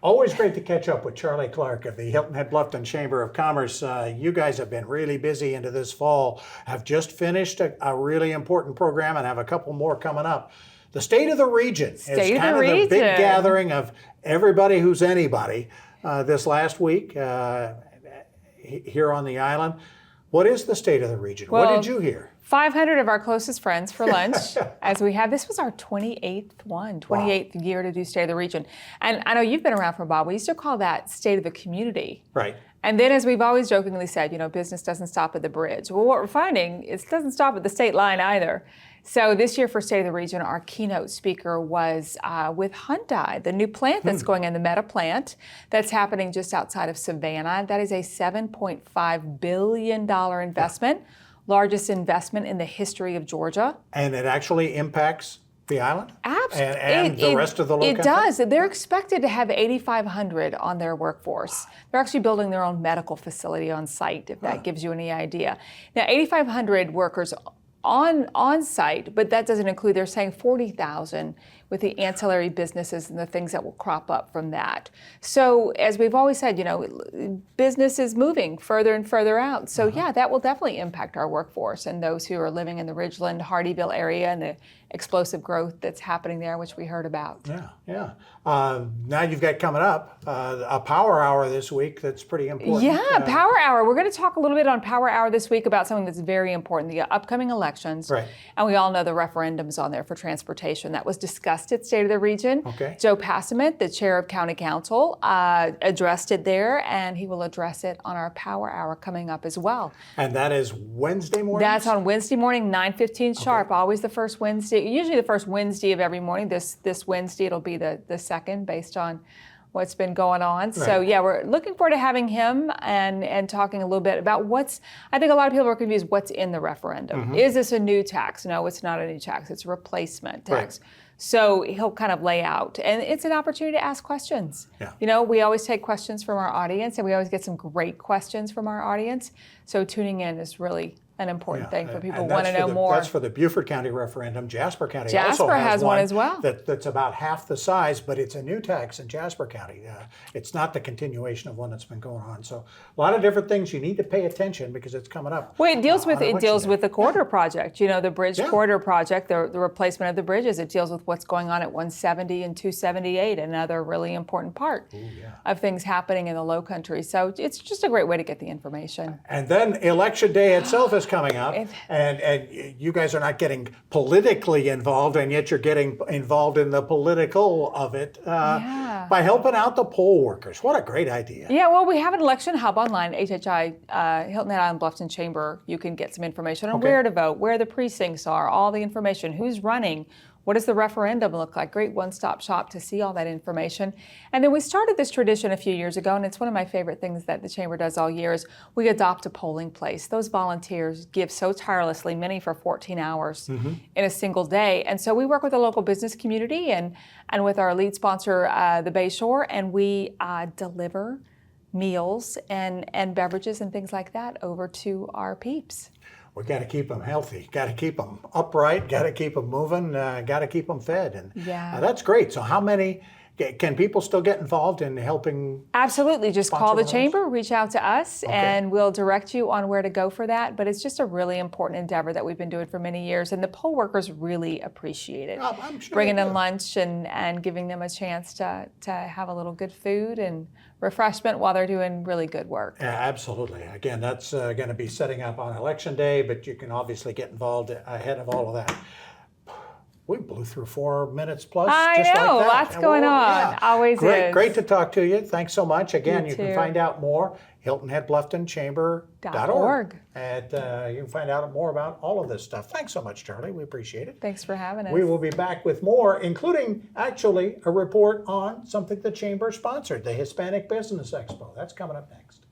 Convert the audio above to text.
Always great to catch up with Charlie Clark of the Hilton-Bluffton Chamber of Commerce. You guys have been really busy into this fall, have just finished a really important program and have a couple more coming up. The State of the Region is kind of the big gathering of everybody who's anybody this last week here on the island. What is the State of the Region? Well, what did you hear? 500 of our closest friends for lunch, as we have. This was our 28th year to do State of the Region. And I know you've been around for a while. We used to call that State of the Community. Right. And then, as we've always jokingly said, business doesn't stop at the bridge. Well, what we're finding is it doesn't stop at the state line either. So this year for State of the Region, our keynote speaker was with Hyundai, the new plant that's going in, the Meta plant that's happening just outside of Savannah. That is a $7.5 billion investment. Largest investment in the history of Georgia. And it actually impacts the island? Absolutely. And the rest of the Lowcountry? It does. They're expected to have 8,500 on their workforce. They're actually building their own medical facility on site, if that gives you any idea. Now, 8,500 workers on site, but that doesn't include, they're saying 40,000 with the ancillary businesses and the things that will crop up from that. So as we've always said, business is moving further and further out. So yeah, that will definitely impact our workforce and those who are living in the Ridgeland, Hardyville area and the explosive growth that's happening there, which we heard about. Yeah. Now you've got coming up a power hour this week that's pretty important. Yeah, power hour. We're going to talk a little bit on power hour this week about something that's very important, the upcoming elections. Right. And we all know the referendum's on there for transportation. That was discussed at State of the Region. Okay. Joe Passament, the chair of County Council, addressed it there, and he will address it on our power hour coming up as well. And that is Wednesday morning? That's on Wednesday morning, 9:15 sharp, always the first Wednesday, usually the first Wednesday of every morning. This Wednesday it'll be the second based on what's been going on. Right. So yeah, we're looking forward to having him and talking a little bit about I think a lot of people are confused, what's in the referendum. Mm-hmm. Is this a new tax? No, it's not a new tax, it's a replacement tax. Right. So he'll kind of lay out, and it's an opportunity to ask questions. Yeah. We always take questions from our audience, and we always get some great questions from our audience. So tuning in is really an important thing for people who want to know more. That's for the Beaufort County referendum. Jasper County also has one as well. That's about half the size, but it's a new tax in Jasper County. It's not the continuation of one that's been going on. So a lot of different things you need to pay attention because it's coming up. Well, it deals with the corridor project. The bridge corridor project, the replacement of the bridges. It deals with what's going on at 170 and 278, another really important part of things happening in the Lowcountry. So it's just a great way to get the information. And then Election Day itself is coming up, and you guys are not getting politically involved, and yet you're getting involved in the political of it by helping out the poll workers. What a great idea. Yeah, well, we have an election hub online, HHI, Hilton and Island-Bluffton Chamber. You can get some information on where to vote, where the precincts are, all the information, who's running, what does the referendum look like? Great one-stop shop to see all that information. And then we started this tradition a few years ago, and it's one of my favorite things that the Chamber does all year is we adopt a polling place. Those volunteers give so tirelessly, many for 14 hours in a single day. And so we work with the local business community and with our lead sponsor, the Bayshore, and we deliver meals and beverages and things like that over to our peeps. We got to keep them healthy, got to keep them upright, got to keep them moving, got to keep them fed. And that's great. So how many, can people still get involved in helping? Absolutely. Just call the Chamber, reach out to us, and we'll direct you on where to go for that. But it's just a really important endeavor that we've been doing for many years. And the poll workers really appreciate it. I'm sure bringing in lunch and giving them a chance to have a little good food and refreshment while they're doing really good work. Yeah, absolutely. Again, that's going to be setting up on Election Day, but you can obviously get involved ahead of all of that. We blew through 4 minutes plus. I know, like that. Lots going on. Always is. Great to talk to you. Thanks so much. Again, you can find out more, HiltonHead-Bluffton-Chamber.org. And you can find out more about all of this stuff. Thanks so much, Charlie. We appreciate it. Thanks for having us. We will be back with more, including actually a report on something the Chamber sponsored, the Hispanic Business Expo. That's coming up next.